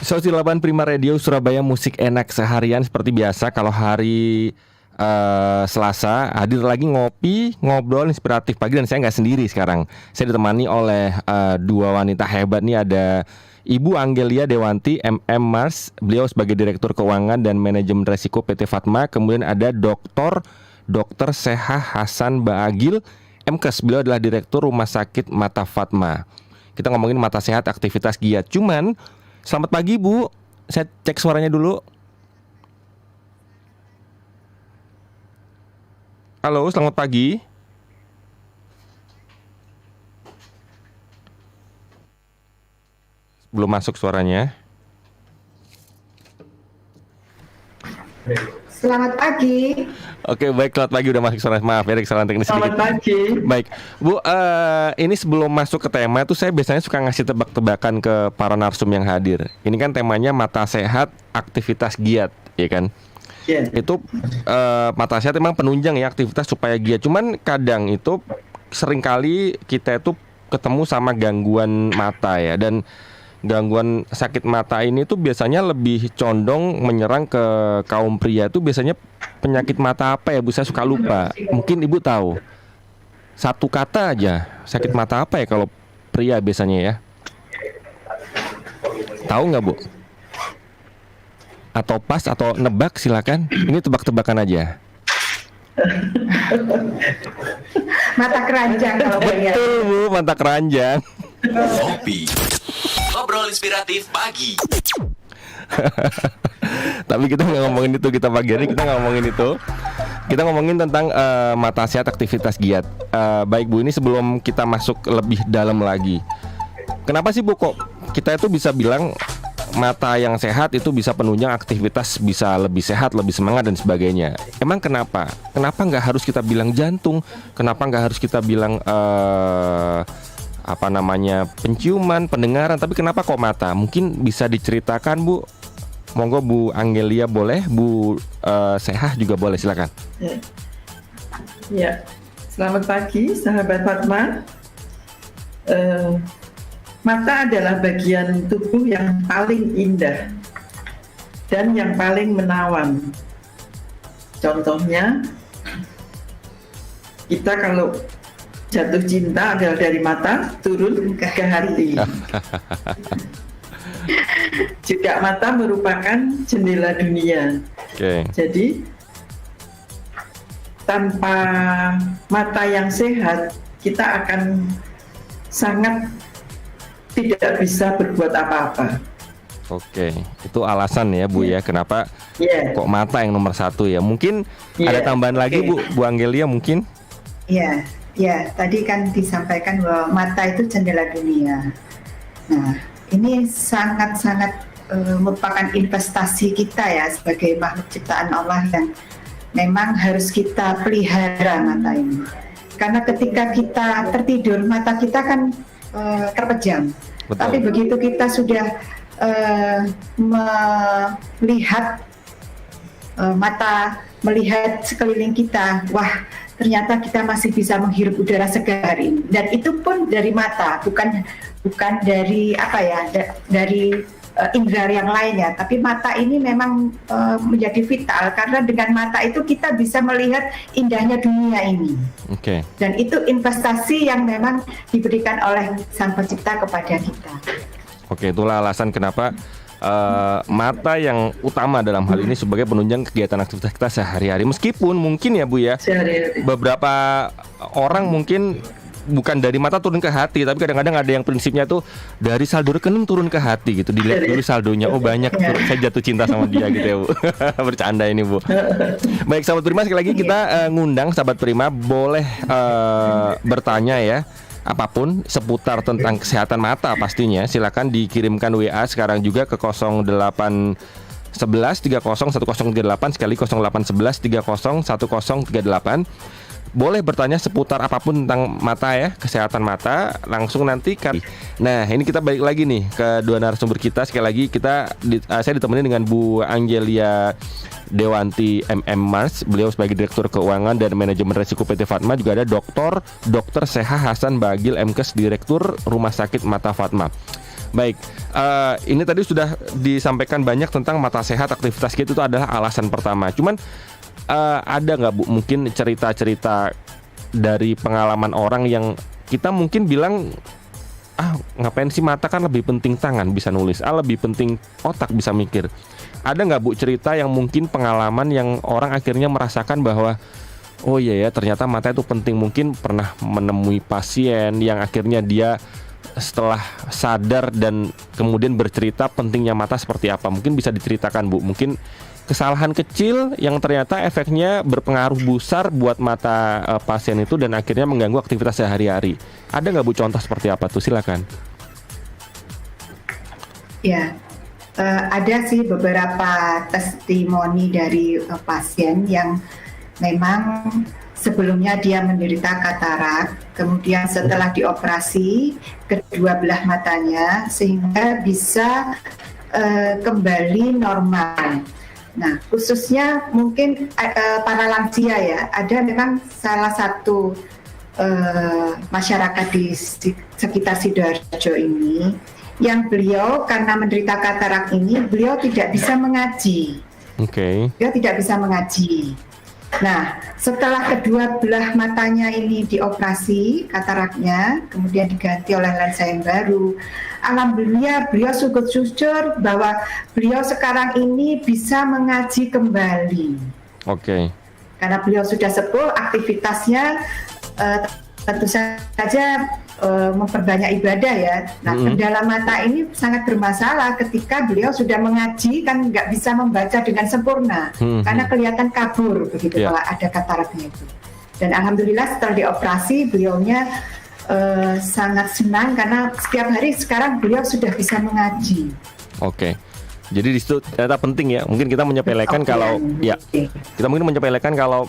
108 Prima Radio Surabaya, musik enak seharian seperti biasa. Kalau hari Selasa hadir lagi ngopi, ngobrol inspiratif pagi. Dan saya nggak sendiri sekarang. Saya ditemani oleh dua wanita hebat nih. Ada Ibu Anggelia Dewanti MM Mars, beliau sebagai Direktur Keuangan dan Manajemen Resiko PT Fatma. Kemudian ada Dr. Seha Hasan Baagil MKes, beliau adalah Direktur Rumah Sakit Mata Fatma. Kita ngomongin mata sehat, aktivitas giat. Cuman selamat pagi Bu, saya cek suaranya dulu. Halo, selamat pagi. Belum masuk suaranya. Selamat pagi. Oke, baik, selamat pagi, udah masuk suara. Maaf ya, kesalahan teknis sedikit. Selamat pagi. Baik, Bu, ini sebelum masuk ke tema itu saya biasanya suka ngasih tebak-tebakan ke para narsum yang hadir. Ini kan temanya mata sehat, aktivitas giat, ya kan? Yeah. Itu mata sehat memang penunjang ya aktivitas supaya giat. Cuman kadang itu seringkali kita itu ketemu sama gangguan mata ya. Dan gangguan sakit mata ini tuh biasanya lebih condong menyerang ke kaum pria. Itu biasanya penyakit mata apa ya Bu? Saya suka lupa. Mungkin Ibu tahu. Satu kata aja, sakit mata apa ya kalau pria biasanya ya? Tahu nggak Bu? Atau pas atau nebak silakan. Ini tebak-tebakan aja. Mata keranjang kalau Betul Bu, mata keranjang. Ngopi, ngobrol inspiratif pagi. Tapi kita nggak ngomongin itu, kita pagi hari kita nggak ngomongin itu. Kita ngomongin tentang mata sehat, aktivitas giat. Baik Bu, ini sebelum kita masuk lebih dalam lagi, kenapa sih Bu kok kita itu bisa bilang mata yang sehat itu bisa penunjang aktivitas, bisa lebih sehat, lebih semangat dan sebagainya? Emang kenapa? Kenapa nggak harus kita bilang jantung? Kenapa nggak harus kita bilang penciuman, pendengaran? Tapi kenapa kok mata? Mungkin bisa diceritakan Bu. Monggo Bu Anggelia boleh, Bu Seha juga boleh, silakan. Ya, selamat pagi sahabat Fatma. Mata adalah bagian tubuh yang paling indah dan yang paling menawan. Contohnya, kita kalau jatuh cinta adalah dari mata turun ke hati. Juga mata merupakan jendela dunia. Okay. Jadi tanpa mata yang sehat, kita akan sangat tidak bisa berbuat apa-apa. Oke, itu alasan ya Bu ya, kenapa kok mata yang nomor satu ya. Mungkin ada tambahan lagi Bu Anggelia mungkin? Iya, ya. Tadi kan disampaikan bahwa mata itu jendela dunia. Nah, ini sangat-sangat merupakan investasi kita ya sebagai makhluk ciptaan Allah yang memang harus kita pelihara mata ini. Karena ketika kita tertidur, mata kita kan terpejam. Betul. Tapi begitu kita sudah melihat melihat sekeliling kita, wah ternyata kita masih bisa menghirup udara segar ini. Dan itu pun dari mata, bukan dari dari indera yang lainnya. Tapi mata ini memang menjadi vital karena dengan mata itu kita bisa melihat indahnya dunia ini. Oke. Dan itu investasi yang memang diberikan oleh Sang Pencipta kepada kita. Oke, itulah alasan kenapa mata yang utama dalam hal ini sebagai penunjang kegiatan aktivitas kita sehari-hari. Meskipun mungkin ya Bu ya, beberapa orang mungkin bukan dari mata turun ke hati, tapi kadang-kadang ada yang prinsipnya tuh dari saldo rekening turun ke hati gitu. Dilihat dulu saldonya, oh banyak, saya jatuh cinta sama dia gitu ya Bu. Bercanda ini Bu. Baik sahabat Prima, sekali lagi kita ngundang sahabat Prima boleh bertanya ya, apapun seputar tentang kesehatan mata pastinya. Silakan dikirimkan WA sekarang juga ke 0811 30 1038, sekali 0811 30 1038. Boleh bertanya seputar apapun tentang mata ya, kesehatan mata, langsung nanti kan. Nah, ini kita balik lagi nih ke dua narasumber kita. Sekali lagi saya ditemani dengan Bu Anggelia Dewanti MM Mars, beliau sebagai Direktur Keuangan dan Manajemen Resiko PT Fatma. Juga ada Dr. Seha Hasan Baagil MKes, Direktur Rumah Sakit Mata Fatma. Baik, ini tadi sudah disampaikan banyak tentang mata sehat, aktivitas gitu itu adalah alasan pertama. Cuman ada nggak Bu mungkin cerita-cerita dari pengalaman orang yang kita mungkin bilang ngapain sih mata, kan lebih penting tangan bisa nulis, lebih penting otak bisa mikir. Ada nggak Bu cerita yang mungkin pengalaman yang orang akhirnya merasakan bahwa oh iya ya ternyata mata itu penting. Mungkin pernah menemui pasien yang akhirnya dia setelah sadar dan kemudian bercerita pentingnya mata seperti apa. Mungkin bisa diceritakan Bu, mungkin kesalahan kecil yang ternyata efeknya berpengaruh besar buat mata pasien itu dan akhirnya mengganggu aktivitas sehari-hari. Ada nggak Bu contoh seperti apa tuh? Silakan. Ya, ada sih beberapa testimoni dari pasien yang memang sebelumnya dia menderita katarak, kemudian setelah dioperasi kedua belah matanya sehingga bisa kembali normal. Nah, khususnya mungkin para lansia ya, ada memang salah satu masyarakat di sekitar Sidoarjo ini yang beliau karena menderita katarak ini beliau tidak bisa mengaji. Oke. Beliau tidak bisa mengaji. Nah, setelah kedua belah matanya ini dioperasi kataraknya, kemudian diganti oleh lensa yang baru, alhamdulillah beliau sungguh jujur bahwa beliau sekarang ini bisa mengaji kembali. Oke. Karena beliau sudah sepuh, aktivitasnya tentu saja memperbanyak ibadah ya. Nah, kendala mata ini sangat bermasalah ketika beliau sudah mengaji kan nggak bisa membaca dengan sempurna karena kelihatan kabur begitu kalau ada kataraknya itu. Dan alhamdulillah setelah dioperasi beliaunya sangat senang karena setiap hari sekarang beliau sudah bisa mengaji. Oke. Jadi di situ ternyata penting ya. Mungkin kita menyepelekan kita mungkin menyepelekan kalau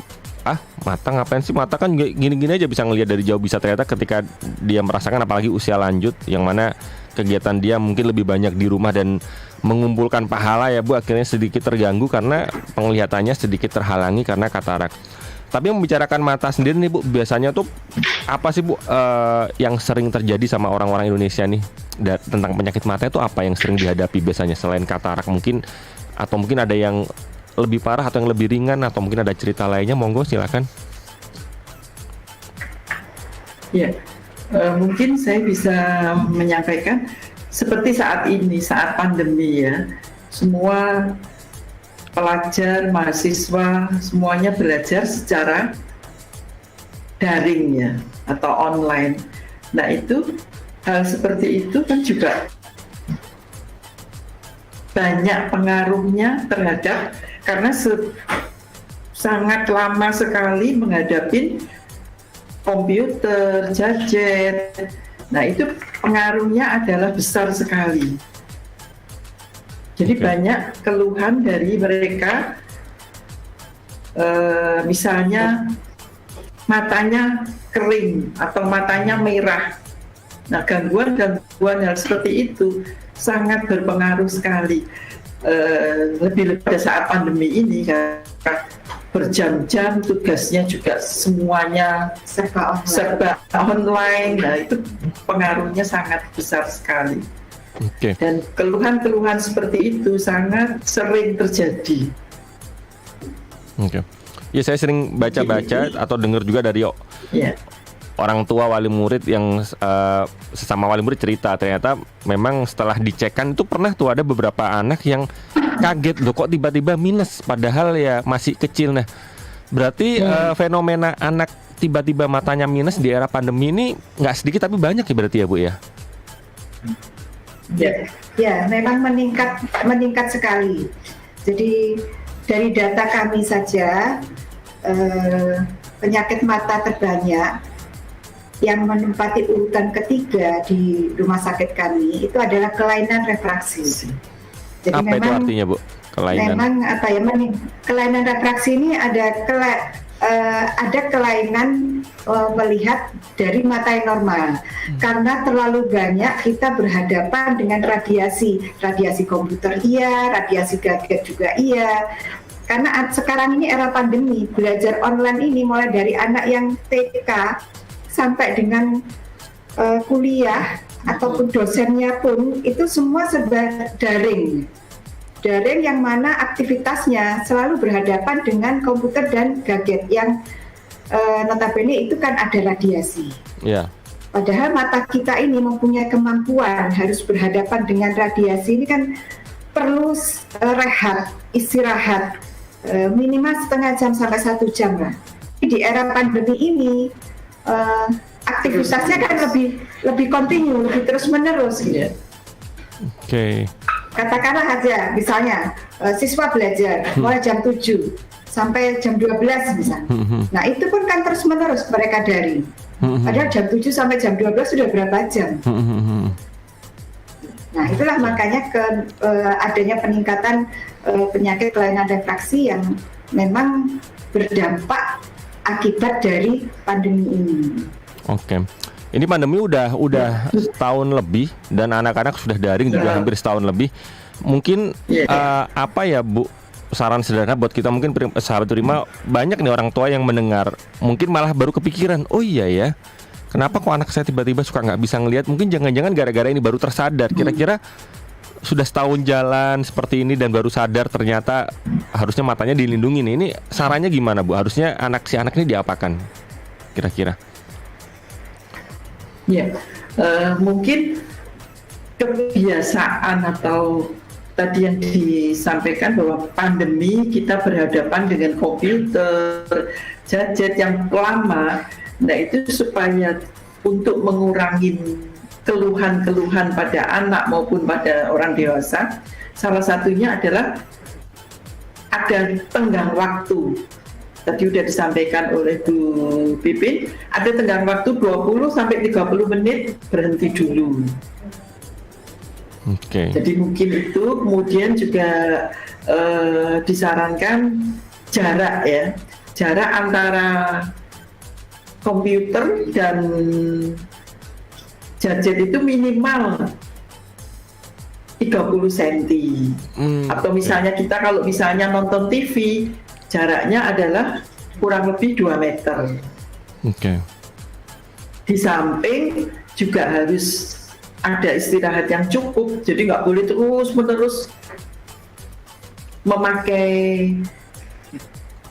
mata ngapain sih, mata kan gini-gini aja bisa ngelihat dari jauh. Bisa ternyata ketika dia merasakan, apalagi usia lanjut yang mana kegiatan dia mungkin lebih banyak di rumah dan mengumpulkan pahala ya Bu, akhirnya sedikit terganggu karena penglihatannya sedikit terhalangi karena katarak. Tapi membicarakan mata sendiri nih Bu, biasanya tuh apa sih Bu yang sering terjadi sama orang-orang Indonesia nih tentang penyakit mata itu, apa yang sering dihadapi biasanya selain katarak mungkin, atau mungkin ada yang lebih parah atau yang lebih ringan, atau mungkin ada cerita lainnya, monggo silakan. Ya, mungkin saya bisa menyampaikan seperti saat ini, saat pandemi ya, semua pelajar, mahasiswa, semuanya belajar secara daring ya, atau online. Nah itu, hal seperti itu kan juga banyak pengaruhnya terhadap, karena sangat lama sekali menghadapi komputer, gadget. Nah itu pengaruhnya adalah besar sekali. Jadi banyak keluhan dari mereka, misalnya matanya kering atau matanya merah. Nah gangguan hal seperti itu sangat berpengaruh sekali. Lebih pada saat pandemi ini karena berjam-jam tugasnya juga semuanya serba online. Nah itu pengaruhnya sangat besar sekali. Dan keluhan-keluhan seperti itu sangat sering terjadi. Ya saya sering baca-baca atau dengar juga dari orang tua wali murid yang sesama wali murid cerita, ternyata memang setelah dicekkan itu pernah tuh ada beberapa anak yang kaget loh kok tiba-tiba minus padahal ya masih kecil. Nah berarti fenomena anak tiba-tiba matanya minus di era pandemi ini nggak sedikit tapi banyak ya berarti ya Bu ya? Ya memang meningkat sekali. Jadi dari data kami saja penyakit mata terbanyak yang menempati urutan ketiga di rumah sakit kami itu adalah kelainan refraksi. Jadi apa itu artinya Bu? Kelainan? Memang kelainan refraksi ini ada kelainan melihat dari mata yang normal. Karena terlalu banyak kita berhadapan dengan radiasi komputer radiasi gadget juga Karena sekarang ini era pandemi, belajar online ini mulai dari anak yang TK sampai dengan kuliah ataupun dosennya pun itu semua serba daring. Daring yang mana aktivitasnya selalu berhadapan dengan komputer dan gadget yang notabene itu kan ada radiasi. Ya. Padahal mata kita ini mempunyai kemampuan harus berhadapan dengan radiasi ini kan perlu rehat, istirahat minimal setengah jam sampai 1 jam lah. Di era pandemi ini aktivitasnya kan lebih kontinu, lebih terus menerus gitu. Oke. Katakanlah aja misalnya siswa belajar mulai jam 7 sampai jam 12 misalnya. Nah itu pun kan terus menerus mereka daring. Padahal jam 7 sampai jam 12 sudah berapa jam. Nah itulah makanya adanya peningkatan penyakit kelainan refraksi yang memang berdampak akibat dari pandemi ini. Oke. Ini pandemi udah setahun lebih dan anak-anak sudah daring juga hampir setahun lebih. Mungkin apa ya Bu, saran sederhana buat kita, mungkin sahabat Prima, banyak nih orang tua yang mendengar mungkin malah baru kepikiran, oh iya ya, kenapa kok anak saya tiba-tiba suka nggak bisa ngelihat? Mungkin jangan-jangan gara-gara ini baru tersadar. Kira-kira sudah setahun jalan seperti ini dan baru sadar ternyata harusnya matanya dilindungi nih. Ini sarannya gimana Bu? Harusnya si anak ini diapakan kira-kira? Ya, mungkin kebiasaan atau tadi yang disampaikan bahwa pandemi kita berhadapan dengan komputer, gadget yang lama. Nah itu supaya untuk mengurangi keluhan-keluhan pada anak maupun pada orang dewasa, salah satunya adalah ada tenggang waktu. Tadi sudah disampaikan oleh Bu Pipin, ada tenggang waktu 20 sampai 30 menit berhenti dulu. Oke. Jadi mungkin itu, kemudian juga disarankan jarak ya, jarak antara komputer dan gadget itu minimal 30 cm. Atau misalnya kita kalau misalnya nonton TV, jaraknya adalah kurang lebih 2 meter. Oke. Di samping juga harus ada istirahat yang cukup, jadi nggak boleh terus-menerus memakai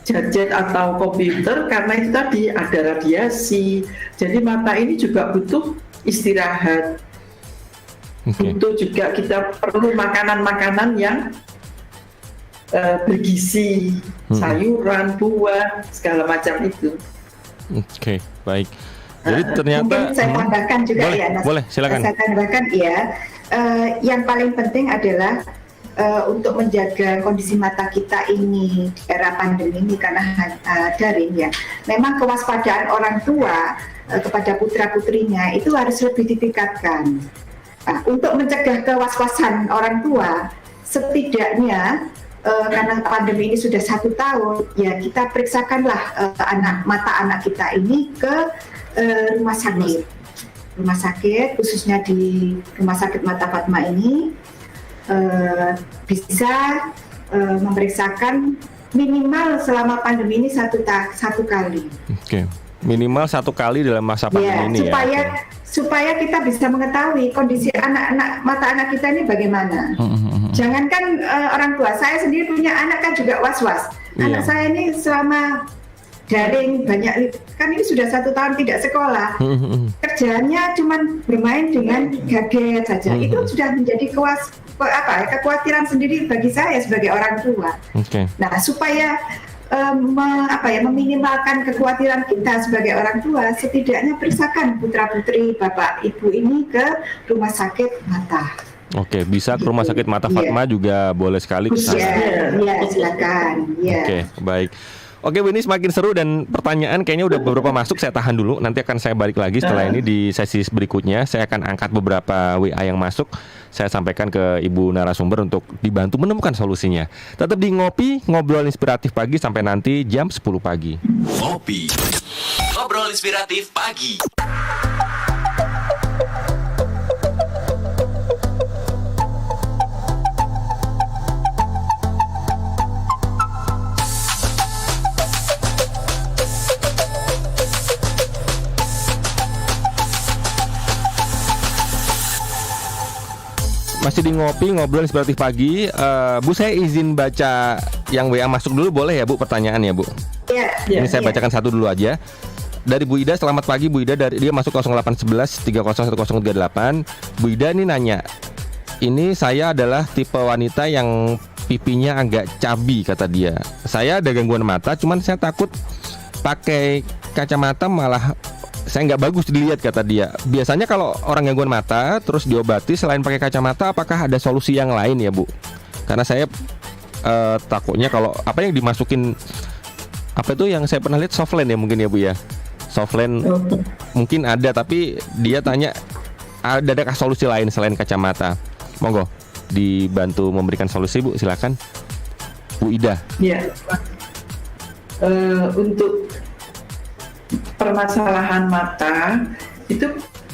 gadget atau komputer karena itu tadi ada radiasi. Jadi mata ini juga butuh istirahat. Butuh juga kita perlu makanan-makanan yang bergizi, sayuran, buah, segala macam itu. Oke, baik. Jadi ternyata mungkin saya tambahkan juga boleh, ya, boleh, silakan. Saya tambahkan ya, yang paling penting adalah untuk menjaga kondisi mata kita ini di era pandemi ini karena daring ya. Memang kewaspadaan orang tua kepada putra-putrinya itu harus lebih ditingkatkan. Untuk mencegah kewaspasan orang tua, setidaknya karena pandemi ini sudah 1 tahun, ya kita periksakanlah mata anak kita ini ke rumah sakit khususnya di Rumah Sakit Mata Fatma ini bisa memeriksakan minimal selama pandemi ini satu kali. Oke. Minimal 1 kali dalam masa pandemi ini supaya kita bisa mengetahui kondisi mata anak kita ini bagaimana. Jangankan orang tua, saya sendiri punya anak kan juga was-was. Anak saya ini selama daring banyak, kan ini sudah 1 tahun tidak sekolah, kerjanya cuma bermain dengan gadget saja. Itu sudah menjadi kekhawatiran sendiri bagi saya sebagai orang tua. Nah supaya meminimalkan kekhawatiran kita sebagai orang tua, setidaknya periksakan putra-putri bapak ibu ini ke rumah sakit mata. Oke, bisa ke Rumah Sakit Mata Fatma juga boleh sekali ke sana. Iya, silakan. Oke, baik. Oke Bu, ini semakin seru dan pertanyaan kayaknya udah beberapa masuk. Saya tahan dulu, nanti akan saya balik lagi setelah ini di sesi berikutnya. Saya akan angkat beberapa WA yang masuk, saya sampaikan ke Ibu narasumber untuk dibantu menemukan solusinya. Tetap di Ngopi, Ngobrol Inspiratif Pagi sampai nanti jam 10 pagi. Ngopi, Ngobrol Inspiratif Pagi. masih di ngobrol inspiratif pagi. Bu, saya izin baca yang WA masuk dulu, boleh ya Bu, pertanyaannya Bu? Iya. Ini saya bacakan satu dulu aja. Dari Bu Ida, selamat pagi Bu Ida, dari dia masuk 0811 301038. Bu Ida ini nanya, ini saya adalah tipe wanita yang pipinya agak cabi kata dia. Saya ada gangguan mata, cuman saya takut pakai kacamata malah saya nggak bagus dilihat kata dia. Biasanya kalau orang gangguan mata terus diobati selain pakai kacamata, apakah ada solusi yang lain ya Bu? Karena saya takutnya kalau apa yang dimasukin, apa itu yang saya pernah lihat softland ya mungkin ya Bu ya. Softland mungkin ada, tapi dia tanya adakah solusi lain selain kacamata? Monggo dibantu memberikan solusi Bu, silakan Bu Ida. Ya, untuk permasalahan mata itu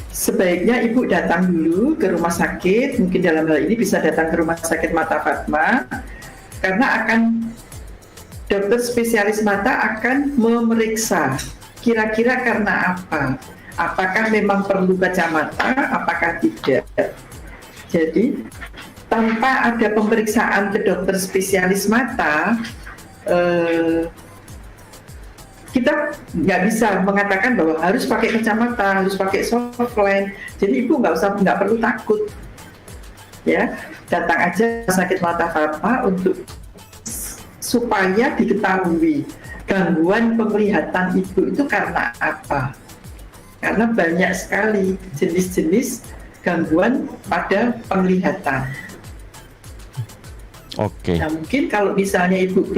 sebaiknya Ibu datang dulu ke rumah sakit. Mungkin dalam hal ini bisa datang ke rumah sakit Mata Fatma, karena dokter spesialis mata akan memeriksa kira-kira karena apa. Apakah memang perlu kacamata, apakah tidak. Jadi tanpa ada pemeriksaan ke dokter spesialis mata, kita nggak bisa mengatakan bahwa harus pakai kacamata, harus pakai softline. Jadi Ibu nggak perlu takut, ya, datang aja ke sakit Mata Fatma supaya diketahui gangguan penglihatan Ibu itu karena apa. Karena banyak sekali jenis-jenis gangguan pada penglihatan. Oke. Nah, mungkin kalau misalnya Ibu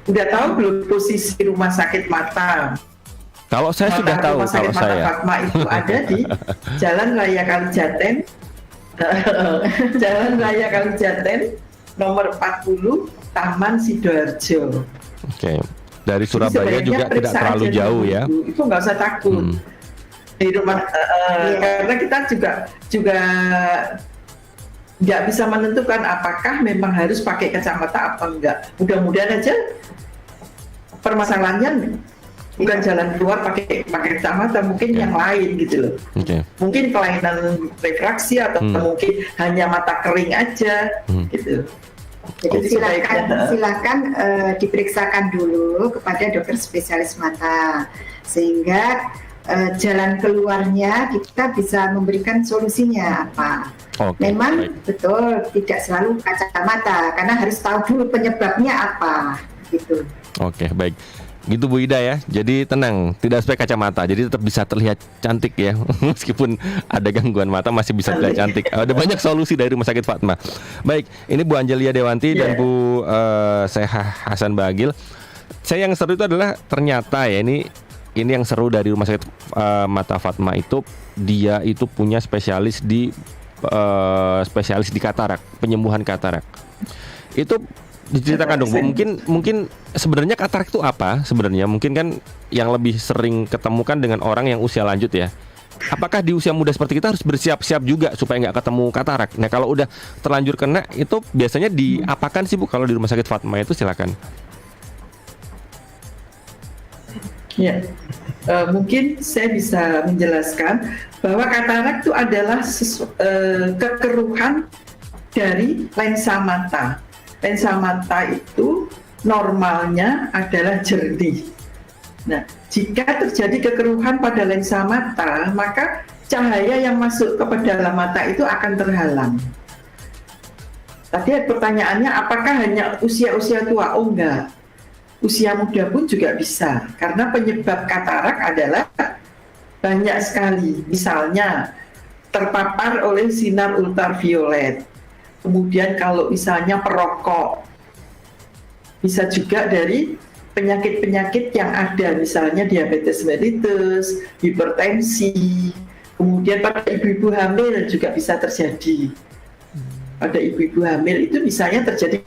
udah tahu belum posisi rumah sakit mata. Kalau saya sudah tahu, rumah sakit kalau Mata saya Fatma itu ada di Jalan Raya Kalijaten, Jalan Raya Kalijaten nomor 40, Taman Sidoarjo. Oke. Dari Surabaya juga tidak terlalu jauh ya. Itu nggak usah takut. Di rumah, karena kita juga nggak bisa menentukan apakah memang harus pakai kacamata apa enggak. Mudah-mudahan aja permasalahannya bukan jalan keluar pakai kacamata, mungkin yang lain gitu loh. Mungkin kelainan refraksi atau mungkin hanya mata kering aja gitu. Jadi silakan diperiksakan dulu kepada dokter spesialis mata, sehingga jalan keluarnya kita bisa memberikan solusinya apa. Memang betul tidak selalu kacamata, karena harus tahu dulu penyebabnya apa gitu. Oke, baik. Gitu Bu Ida ya. Jadi tenang, tidak sesuai kacamata. Jadi tetap bisa terlihat cantik ya. Meskipun ada gangguan mata masih bisa terlihat cantik. Ada banyak solusi dari Rumah Sakit Fatma. Baik, ini Bu Angelia Dewanti dan Bu saya Hasan Bagil. Saya yang seru itu adalah ternyata ya ini yang seru dari Rumah Sakit Mata Fatma itu, dia itu punya spesialis di katarak, penyembuhan katarak. Itu diceritakan dong Bu, mungkin sebenarnya katarak itu apa sebenarnya? Mungkin kan yang lebih sering ketemukan dengan orang yang usia lanjut ya. Apakah di usia muda seperti kita harus bersiap-siap juga supaya nggak ketemu katarak? Nah kalau udah terlanjur kena itu biasanya diapakan sih Bu kalau di Rumah Sakit Fatma itu, silakan. Ya, mungkin saya bisa menjelaskan bahwa katarak itu adalah kekeruhan dari lensa mata. Lensa mata itu normalnya adalah jernih. Nah, jika terjadi kekeruhan pada lensa mata, maka cahaya yang masuk ke dalam mata itu akan terhalang. Tadi pertanyaannya apakah hanya usia-usia tua? Oh enggak. Usia muda pun juga bisa, karena penyebab katarak adalah banyak sekali. Misalnya terpapar oleh sinar ultraviolet. Kemudian kalau misalnya perokok, bisa juga dari penyakit-penyakit yang ada, misalnya diabetes mellitus, hipertensi. Kemudian pada ibu-ibu hamil juga bisa terjadi. Pada ibu-ibu hamil itu misalnya terjadi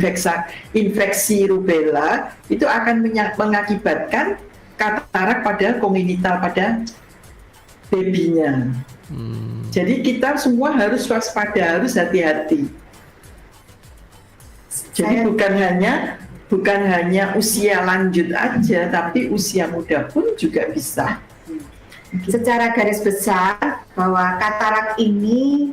infeksi rubella, itu akan mengakibatkan katarak pada kongenital pada babynya. Jadi kita semua harus waspada, harus hati-hati. Jadi bukan hanya usia lanjut aja, tapi usia muda pun juga bisa. Secara garis besar bahwa katarak ini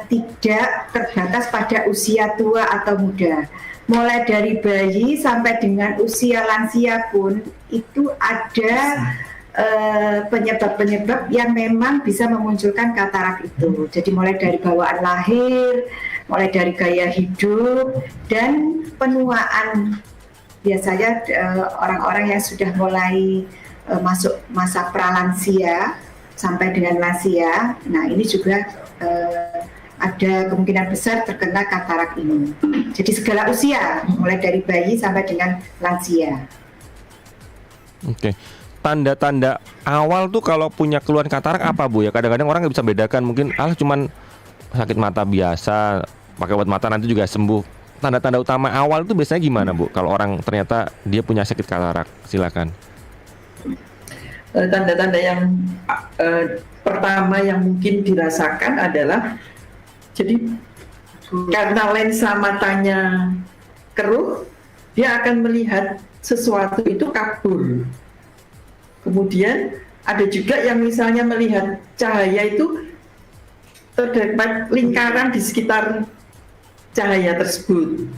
tidak terbatas pada usia tua atau muda. Mulai dari bayi sampai dengan usia lansia pun itu ada penyebab-penyebab yang memang bisa memunculkan katarak itu. Jadi mulai dari bawaan lahir, mulai dari gaya hidup, dan penuaan. Biasanya orang-orang yang sudah mulai masuk masa pralansia sampai dengan lansia, nah ini juga ada kemungkinan besar terkena katarak ini. Jadi segala usia, mulai dari bayi sampai dengan lansia. Oke. Tanda-tanda awal tuh kalau punya keluhan katarak apa, Bu ya? Kadang-kadang orang nggak bisa bedakan, mungkin cuman sakit mata biasa, pakai obat mata nanti juga sembuh. Tanda-tanda utama awal itu biasanya gimana, Bu? Kalau orang ternyata dia punya sakit katarak, silakan. Tanda-tanda yang pertama yang mungkin dirasakan adalah, jadi karena lensa matanya keruh, dia akan melihat sesuatu itu kabur. Kemudian ada juga yang misalnya melihat cahaya itu terdapat lingkaran di sekitar cahaya tersebut.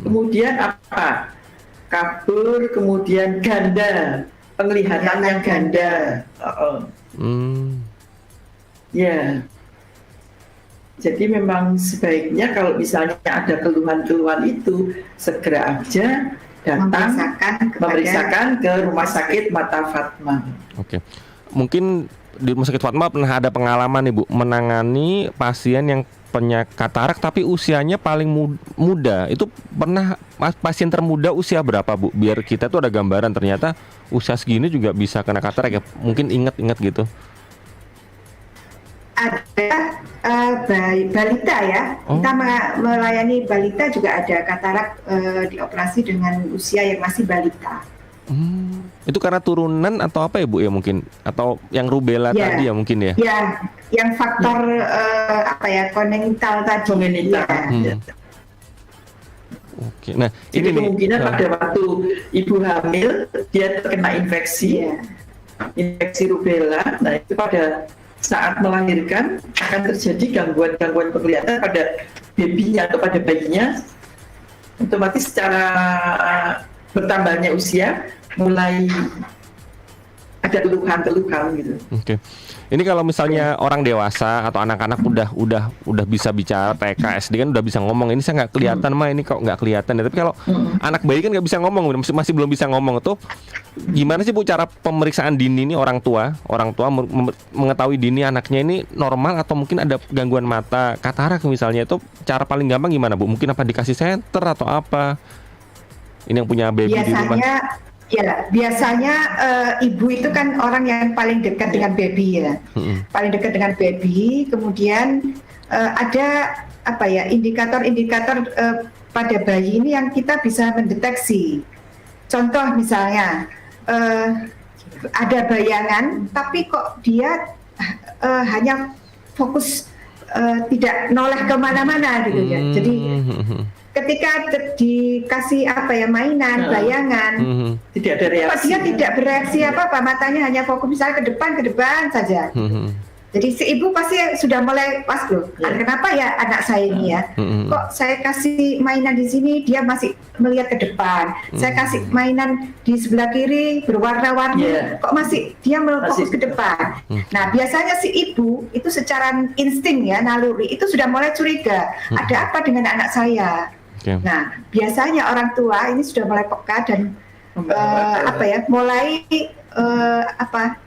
Kemudian apa? Kabur, kemudian ganda, penglihatan yang ganda. Ya. Jadi memang sebaiknya kalau misalnya ada keluhan-keluhan itu segera aja datang memeriksakan ke Rumah Sakit Mata Fatma. Oke. Mungkin di Rumah Sakit Fatma pernah ada pengalaman nih, Bu, menangani pasien yang punya katarak tapi usianya paling muda. Itu pernah pasien termuda usia berapa, Bu? Biar kita tuh ada gambaran ternyata usia segini juga bisa kena katarak ya. Mungkin ingat-ingat gitu. Ada balita ya, kita melayani balita juga ada katarak dioperasi dengan usia yang masih balita. Itu karena turunan atau apa ya, Bu ya mungkin? Atau yang rubella tadi ya mungkin ya? Ya, yang faktor kongenital tadi. Kongenital. Ya. Oke, nah jadi ini kemungkinan pada waktu ibu hamil dia terkena infeksi rubella. Nah itu pada saat melahirkan akan terjadi gangguan-gangguan penglihatan pada babynya atau pada bayinya. Otomatis secara bertambahnya usia mulai ada keluhan-keluhan gitu. Oke. Ini kalau misalnya orang dewasa atau anak-anak udah bisa bicara TK, SD kan udah bisa ngomong. Ini saya nggak kelihatan mah, ini kok nggak kelihatan. Tapi kalau anak bayi kan nggak bisa ngomong, masih belum bisa ngomong. Itu gimana sih, Bu, cara pemeriksaan dini ini orang tua mengetahui dini anaknya ini normal atau mungkin ada gangguan mata katarak misalnya, itu cara paling gampang gimana, Bu? Mungkin apa dikasih senter atau apa? Ini yang punya baby di rumah. Biasanya ibu itu kan orang yang paling dekat dengan baby ya, paling dekat dengan baby. Kemudian ada indikator-indikator pada bayi ini yang kita bisa mendeteksi. Contoh misalnya ada bayangan, tapi kok dia hanya fokus tidak noleh kemana-mana gitu ya. Jadi ketika dikasih mainan, bayangan, tidak ada reaksi. Dia tidak bereaksi apa-apa, matanya hanya fokus misalnya ke depan saja. Jadi si ibu pasti sudah mulai pas loh. Kenapa ya anak saya ini ya? Kok saya kasih mainan di sini dia masih melihat ke depan. Saya kasih mainan di sebelah kiri berwarna-warni, kok masih dia fokus ke depan. Nah biasanya si ibu itu secara insting ya, naluri itu sudah mulai curiga. Ada apa dengan anak saya? Nah biasanya orang tua ini sudah mulai peka dan mulai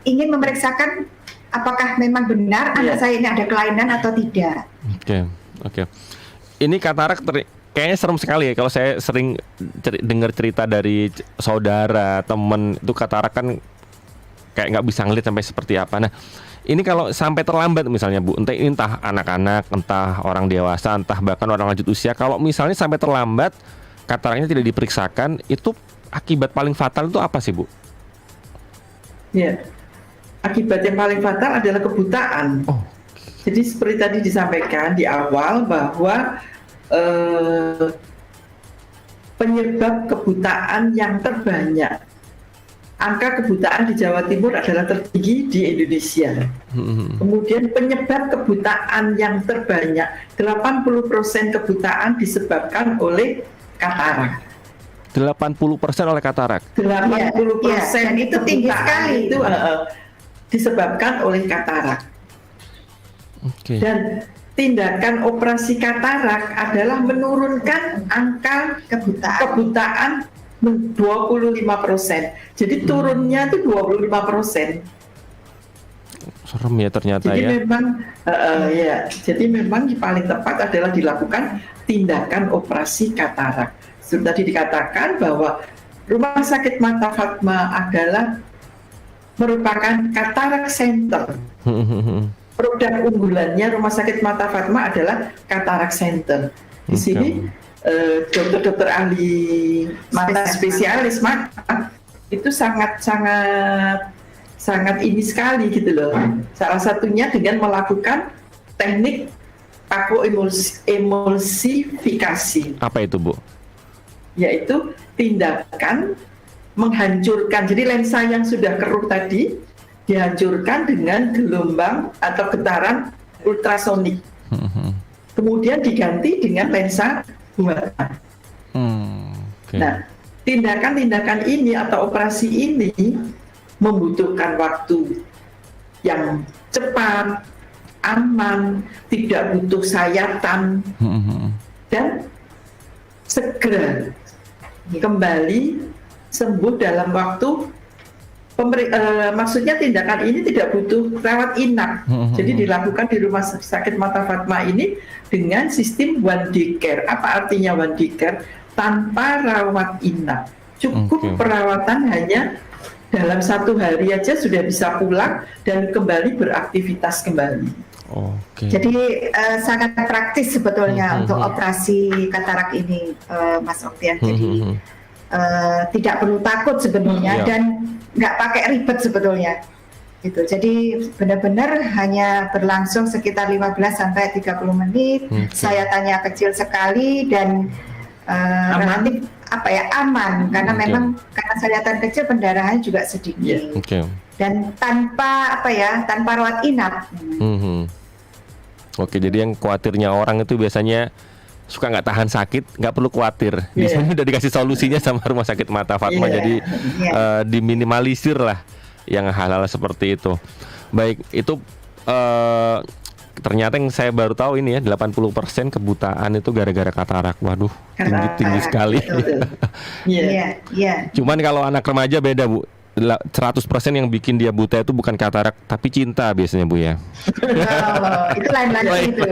ingin memeriksakan apakah memang benar anak saya ini ada kelainan atau tidak. Oke. Ini katarak kayaknya serem sekali ya. Kalau saya sering dengar cerita dari saudara, temen, itu katarak kan kayak nggak bisa ngeliat sampai seperti apa. Nah, ini kalau sampai terlambat misalnya, Bu, entah anak-anak, entah orang dewasa, entah bahkan orang lanjut usia, kalau misalnya sampai terlambat, kataraknya tidak diperiksakan, itu akibat paling fatal itu apa sih, Bu? Akibat yang paling fatal adalah kebutaan. Jadi seperti tadi disampaikan di awal bahwa penyebab kebutaan yang terbanyak angka kebutaan di Jawa Timur adalah tertinggi di Indonesia. Kemudian penyebab kebutaan yang terbanyak, 80% kebutaan disebabkan oleh katarak. 80% oleh katarak. 80% dan itu tinggi sekali. Itu disebabkan oleh katarak. Oke. Dan tindakan operasi katarak adalah menurunkan angka kebutaan 25%. Jadi turunnya itu 25%. Serem ya ternyata Jadi ya. memang jadi memang yang paling tepat adalah dilakukan tindakan operasi katarak. Sudah tadi dikatakan bahwa Rumah Sakit Mata Fatma adalah merupakan katarak center. Produk unggulannya Rumah Sakit Mata Fatma adalah katarak center. Di sini dokter-dokter ahli mata spesialis mata itu sangat ini sekali gitu loh. Salah satunya dengan melakukan teknik pakoemulsifikasi. Apa itu, Bu? Yaitu tindakan menghancurkan. Jadi lensa yang sudah keruh tadi dihancurkan dengan gelombang atau getaran ultrasonik. Kemudian diganti dengan lensa buatan. Okay. Nah, tindakan-tindakan ini atau operasi ini membutuhkan waktu yang cepat, aman, tidak butuh sayatan, dan segera kembali sembuh dalam waktu. Maksudnya tindakan ini tidak butuh rawat inap. Jadi dilakukan di Rumah Sakit Mata Fatma ini dengan sistem one day care. Apa artinya one day care? Tanpa rawat inap. Cukup perawatan hanya dalam 1 hari aja sudah bisa pulang dan kembali beraktivitas kembali. Jadi sangat praktis sebetulnya untuk operasi katarak ini, Mas Oktian. Jadi tidak perlu takut sebenarnya dan nggak pakai ribet sebetulnya. Gitu. Jadi benar-benar hanya berlangsung sekitar 15 sampai 30 menit. Sayatannya kecil sekali dan relatif aman karena memang karena sayatan kecil pendarahannya juga sedikit. Dan tanpa tanpa rawat inap. Jadi yang khawatirnya orang itu biasanya suka nggak tahan sakit, nggak perlu khawatir. Di sini udah dikasih solusinya sama Rumah Sakit Mata Fatma, jadi diminimalisir lah yang hal-hal seperti itu. Baik, itu ternyata yang saya baru tahu ini ya, 80% kebutaan itu gara-gara katarak. Waduh, tinggi sekali. Cuman kalau anak remaja beda, Bu. 100% yang bikin dia buta itu bukan katarak tapi cinta biasanya, Bu ya. Itu lain lagi itu.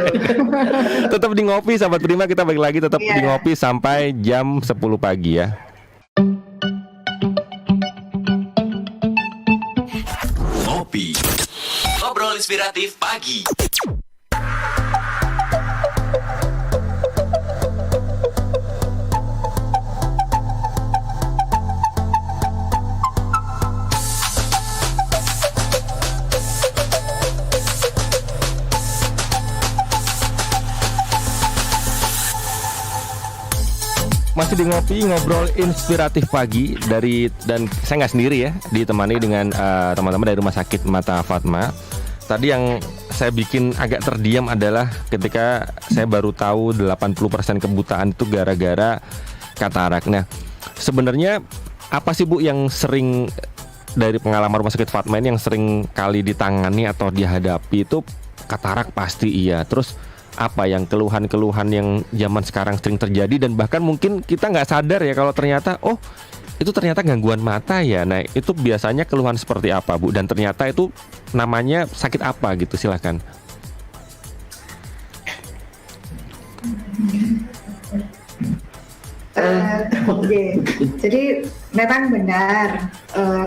Tetap di Ngopi sahabat Prima, kita balik lagi tetap di Ngopi sampai jam 10 pagi ya. Ngopi, ngobrol inspiratif pagi. Masih di Ngopi, ngobrol inspiratif pagi dan saya nggak sendiri ya, ditemani dengan teman-teman dari Rumah Sakit Mata Fatma. Tadi yang saya bikin agak terdiam adalah ketika saya baru tahu 80% kebutaan itu gara-gara katarak. Nah, sebenarnya apa sih, Bu, yang sering dari pengalaman Rumah Sakit Fatma ini yang sering kali ditangani atau dihadapi itu katarak pasti iya. Terus apa yang keluhan-keluhan yang zaman sekarang sering terjadi dan bahkan mungkin kita nggak sadar ya kalau ternyata itu ternyata gangguan mata ya. Nah, itu biasanya keluhan seperti apa, Bu? Dan ternyata itu namanya sakit apa gitu, silakan. Jadi memang benar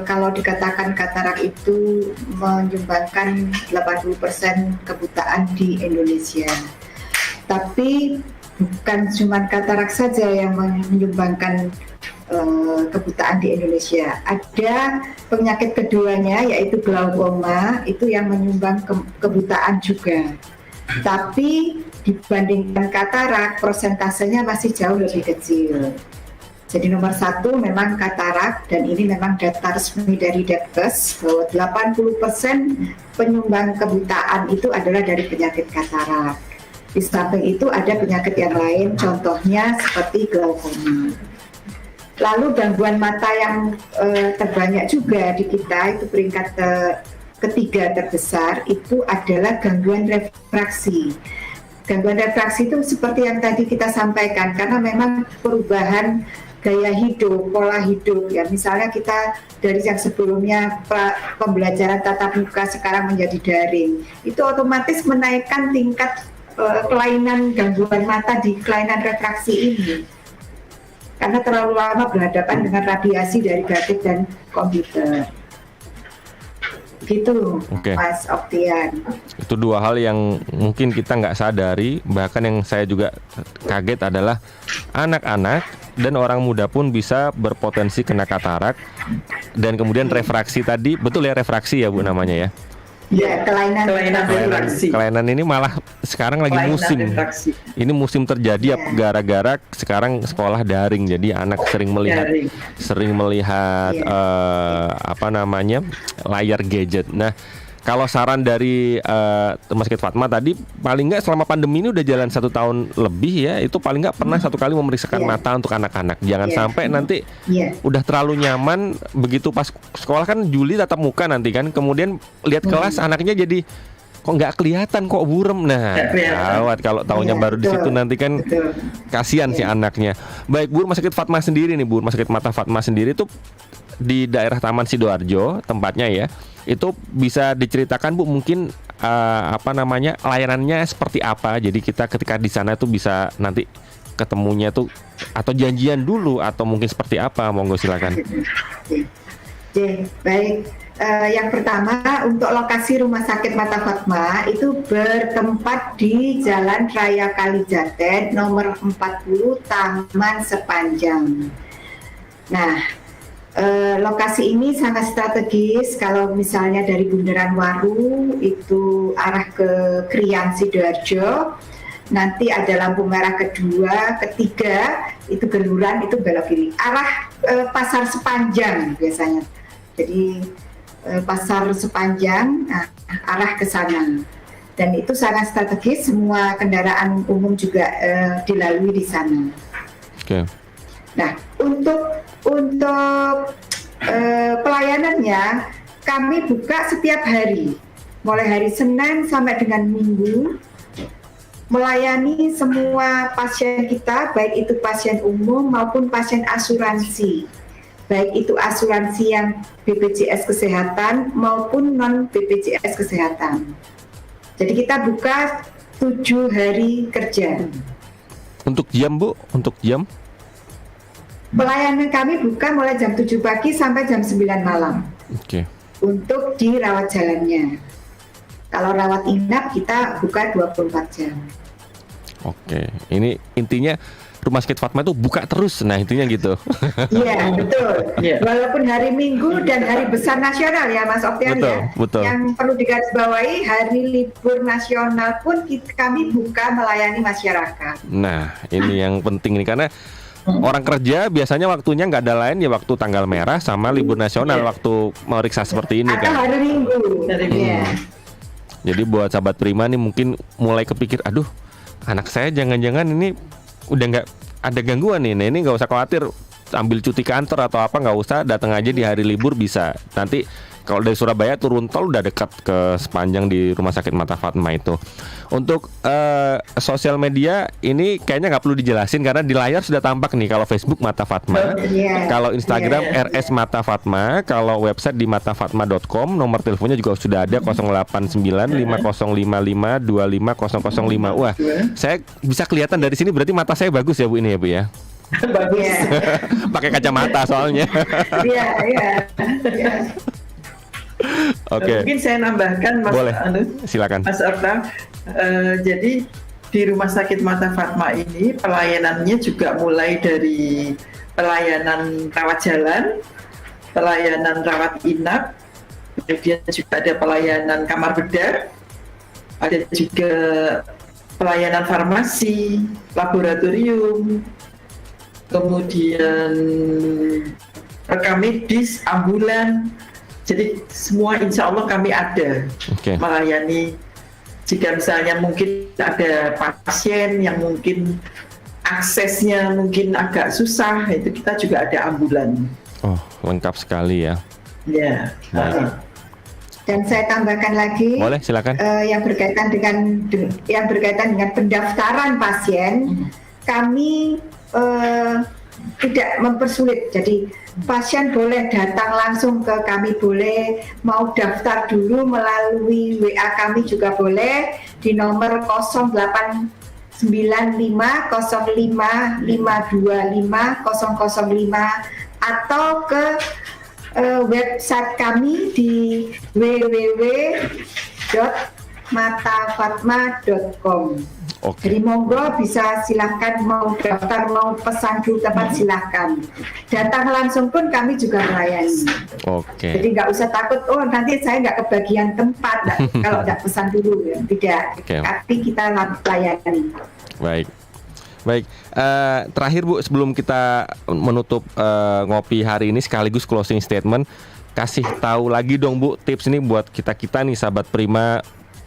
kalau dikatakan katarak itu menyumbangkan 80% kebutaan di Indonesia. Tapi bukan cuma katarak saja yang menyumbangkan kebutaan di Indonesia. Ada penyakit keduanya yaitu glaukoma, itu yang menyumbang kebutaan juga. Tapi dibandingkan katarak, persentasenya masih jauh lebih kecil. Jadi nomor 1 memang katarak, dan ini memang data resmi dari Depkes bahwa 80% penyumbang kebutaan itu adalah dari penyakit katarak. Di samping itu ada penyakit yang lain, contohnya seperti glaukoma. Lalu gangguan mata yang terbanyak juga di kita, itu peringkat ketiga terbesar, itu adalah gangguan refraksi. Gangguan refraksi itu seperti yang tadi kita sampaikan, karena memang perubahan gaya hidup, pola hidup, ya misalnya kita dari yang sebelumnya pembelajaran tatap muka sekarang menjadi daring, itu otomatis menaikkan tingkat kelainan gangguan mata di kelainan refraksi ini, karena terlalu lama berhadapan dengan radiasi dari gadget dan komputer. Gitu, Mas Oktian. Itu dua hal yang mungkin kita nggak sadari, bahkan yang saya juga kaget adalah anak-anak dan orang muda pun bisa berpotensi kena katarak, dan kemudian refraksi tadi, betul ya, refraksi ya Bu namanya ya? Ya, kelainan refraksi. Kelainan ini malah sekarang lagi musim. Refraksi. Ini musim terjadi gara-gara sekarang sekolah daring, jadi anak sering melihat layar gadget. Nah, kalau saran dari Rumah Sakit Fatma tadi, paling nggak selama pandemi ini udah jalan 1 tahun lebih ya, itu paling nggak pernah 1 kali memeriksakan mata untuk anak-anak. Jangan sampai nanti udah terlalu nyaman, begitu pas sekolah kan Juli tatap muka nanti kan, kemudian lihat kelas anaknya jadi kok nggak kelihatan, kok burem. Nah, gawat kalau taunya baru di situ nanti kan kasihan si anaknya. Baik Bu, Rumah Sakit Fatma sendiri nih Bu, Rumah Sakit Mata Fatma sendiri tuh di daerah Taman Sidoarjo tempatnya ya, itu bisa diceritakan Bu mungkin layanannya seperti apa, jadi kita ketika di sana tuh bisa nanti ketemunya tuh atau janjian dulu atau mungkin seperti apa, monggo silakan. Baik, yang pertama untuk lokasi Rumah Sakit Mata Fatma itu bertempat di Jalan Raya Kalijaten nomor 40 Taman Sepanjang. Nah, lokasi ini sangat strategis. Kalau misalnya dari Bundaran Waru itu arah ke Krian Sidoarjo, nanti ada lampu merah kedua, ketiga itu geluran, itu belok kiri. Arah Pasar Sepanjang biasanya. Jadi Pasar Sepanjang, arah ke sana. Dan itu sangat strategis. Semua kendaraan umum juga dilalui di sana. Oke. Nah, untuk pelayanannya kami buka setiap hari, mulai hari Senin sampai dengan Minggu, melayani semua pasien kita, baik itu pasien umum maupun pasien asuransi, baik itu asuransi yang BPJS Kesehatan maupun non BPJS Kesehatan. Jadi kita buka 7 hari kerja. Untuk jam Bu, untuk jam? Pelayanan kami buka mulai jam 7 pagi sampai jam 9 malam. Oke. Untuk di rawat jalannya. Kalau rawat inap kita buka 24 jam. Oke. Ini intinya Rumah Sakit Fatma itu buka terus. Nah, intinya gitu. Iya, betul. Walaupun hari Minggu dan hari besar nasional ya Mas Oktian ya. Betul. Yang perlu digarisbawahi, hari libur nasional pun kami buka melayani masyarakat. Nah, ini yang penting nih, karena orang kerja biasanya waktunya nggak ada lain ya, waktu tanggal merah sama libur nasional, waktu meriksa seperti ini kan. Atau hari Minggu. Jadi buat sahabat Prima nih mungkin mulai kepikir, aduh anak saya jangan-jangan ini udah nggak ada gangguan nih. Nah, ini nggak usah khawatir, ambil cuti kantor atau apa nggak usah, datang aja di hari libur bisa. Nanti kalau dari Surabaya turun tol udah dekat ke sepanjang di Rumah Sakit Mata Fatma itu. Untuk sosial media ini kayaknya nggak perlu dijelasin karena di layar sudah tampak nih. Kalau Facebook Mata Fatma, kalau Instagram RS Mata Fatma, kalau website di matafatma.com, nomor teleponnya juga sudah ada 0895055250005. Wah, saya bisa kelihatan dari sini, berarti mata saya bagus ya Bu ini ya Bu ya. Bagus. Pakai kacamata soalnya. Iya. Oke. Mungkin saya nambahkan Mas. Boleh. Silakan. Mas Okta. Jadi di Rumah Sakit Mata Fatma ini pelayanannya juga mulai dari pelayanan rawat jalan, pelayanan rawat inap, kemudian juga ada pelayanan kamar bedah, ada juga pelayanan farmasi, laboratorium, kemudian rekam medis, ambulan. Jadi semua insya Allah kami ada melayani. Jika misalnya mungkin ada pasien yang mungkin aksesnya mungkin agak susah, itu kita juga ada ambulan. Oh, lengkap sekali ya. Ya. Dan saya tambahkan lagi, boleh silakan. Yang berkaitan dengan pendaftaran pasien, kami tidak mempersulit. Jadi pasien boleh datang langsung ke kami, boleh mau daftar dulu melalui WA kami juga boleh di nomor 089505525005 atau ke website kami di www.matafatma.com. Jadi monggo bisa silahkan mau daftar, mau pesan dulu tempat silahkan. Datang langsung pun kami juga melayani. Jadi nggak usah takut, oh nanti saya nggak kebagian tempat kalau nggak pesan dulu ya. Tidak, tapi kita layani. Baik. Terakhir Bu, sebelum kita menutup ngopi hari ini sekaligus closing statement, kasih tahu lagi dong Bu tips ini buat kita nih sahabat Prima,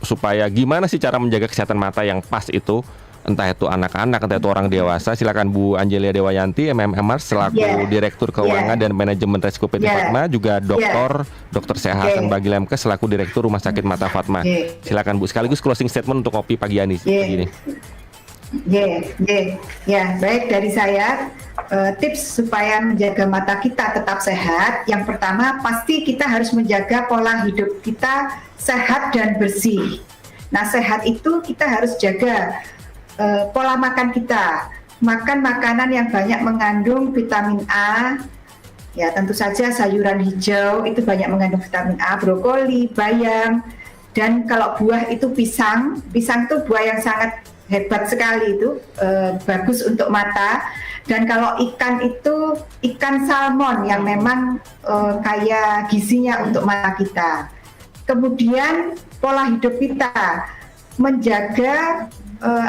supaya gimana sih cara menjaga kesehatan mata yang pas itu, entah itu anak-anak, entah itu orang dewasa. Silakan Bu Angelia Dewayanti, MMR selaku Direktur Keuangan dan Manajemen Resiko PT Fatma, juga Dokter Sehat Bagi Lemkes selaku Direktur Rumah Sakit Mata Fatma. Silakan Bu, sekaligus closing statement untuk kopi pagi ini. Ya, baik dari saya. Tips supaya menjaga mata kita tetap sehat, yang pertama pasti kita harus menjaga pola hidup kita sehat dan bersih. Nah, sehat itu kita harus jaga pola makan kita, makan makanan yang banyak mengandung vitamin A. Ya, tentu saja sayuran hijau itu banyak mengandung vitamin A, brokoli, bayam, dan kalau buah itu pisang itu buah yang sangat hebat sekali, itu bagus untuk mata. Dan kalau ikan itu ikan salmon yang memang kaya gizinya untuk mata kita. Kemudian pola hidup kita menjaga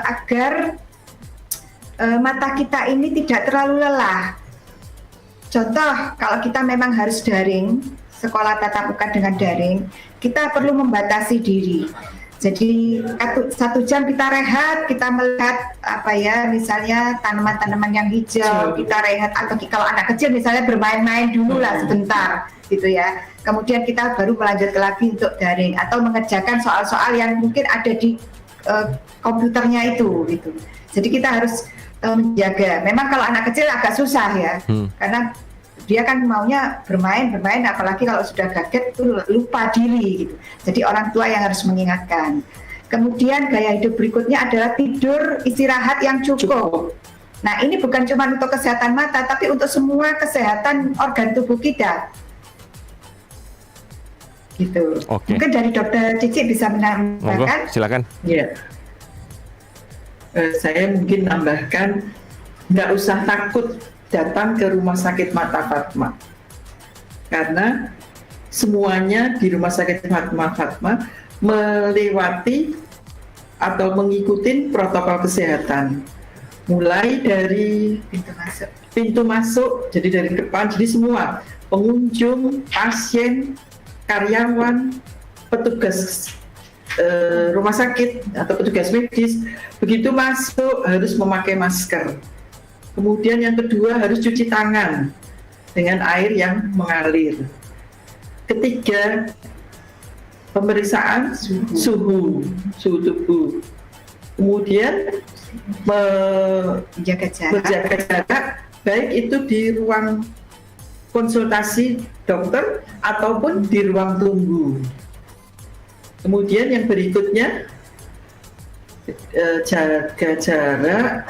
agar mata kita ini tidak terlalu lelah. Contoh, kalau kita memang harus daring, sekolah tatap muka dengan daring, kita perlu membatasi diri. Jadi 1 jam kita rehat, kita melihat misalnya tanaman-tanaman yang hijau, kita rehat, atau kalau anak kecil misalnya bermain-main dulu lah sebentar gitu ya. Kemudian kita baru melanjutkan lagi untuk daring atau mengerjakan soal-soal yang mungkin ada di komputernya itu gitu. Jadi kita harus menjaga. Memang kalau anak kecil agak susah ya, karena dia kan maunya bermain, apalagi kalau sudah gadget itu lupa diri gitu. Jadi orang tua yang harus mengingatkan. Kemudian gaya hidup berikutnya adalah tidur istirahat yang cukup. Nah, ini bukan cuma untuk kesehatan mata, tapi untuk semua kesehatan organ tubuh kita. Gitu. Mungkin dari Dokter Cici bisa menambahkan. Silakan. Ya. Saya mungkin tambahkan, nggak usah takut datang ke Rumah Sakit Mata Fatma, karena semuanya di Rumah Sakit Mata Fatma melewati atau mengikuti protokol kesehatan, mulai dari pintu masuk, jadi dari depan, jadi semua pengunjung, pasien, karyawan, petugas rumah sakit atau petugas medis, begitu masuk harus memakai masker. Kemudian yang kedua harus cuci tangan dengan air yang mengalir. Ketiga, pemeriksaan suhu tubuh. Kemudian menjaga jarak, baik itu di ruang konsultasi dokter ataupun di ruang tunggu. Kemudian yang berikutnya, jaga jarak,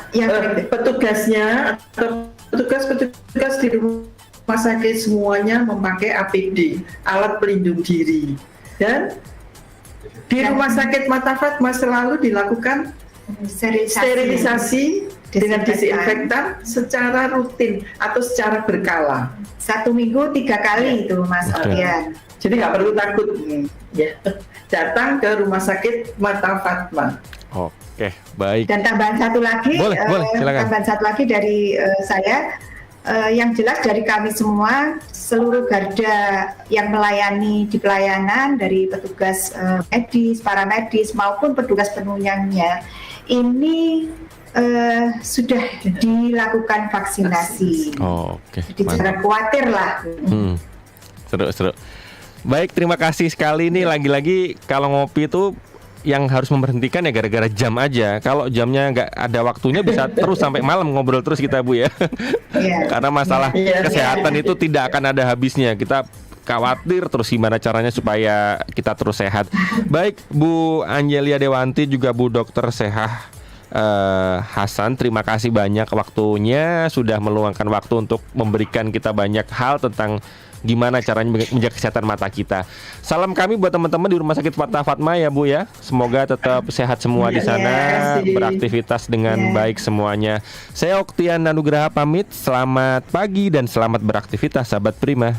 petugasnya atau petugas di rumah sakit semuanya memakai APD, alat pelindung diri, dan di Rumah Sakit Mata Fatma selalu dilakukan sterilisasi dengan disinfektan secara rutin atau secara berkala. 1 minggu 3 kali itu Mas Alfian. Jadi nggak perlu takut ya, datang ke Rumah Sakit Mata Fatma. Oke, baik. Dan tambahan satu lagi, Boleh, silakan. tambahan satu lagi dari saya, yang jelas dari kami semua, seluruh garda yang melayani di pelayanan dari petugas medis, paramedis maupun petugas penunjangnya, ini sudah dilakukan vaksinasi. Oke. Jadi jangan khawatir lah. Seru. Baik, terima kasih sekali. Ini lagi-lagi kalau ngopi itu yang harus memberhentikan ya gara-gara jam aja. Kalau jamnya nggak ada waktunya bisa terus sampai malam ngobrol terus kita Bu ya. Karena masalah kesehatan itu tidak akan ada habisnya. Kita khawatir terus gimana caranya supaya kita terus sehat. Baik Bu Angelia Dewanti juga Bu Dokter Sehah Hasan, terima kasih banyak waktunya, sudah meluangkan waktu untuk memberikan kita banyak hal tentang gimana caranya menjaga kesehatan mata kita. Salam kami buat teman-teman di Rumah Sakit Fatma Fatma ya Bu ya. Semoga tetap sehat semua di sana, beraktivitas dengan baik semuanya. Saya Oktian Nanugraha pamit. Selamat pagi dan selamat beraktivitas sahabat Prima.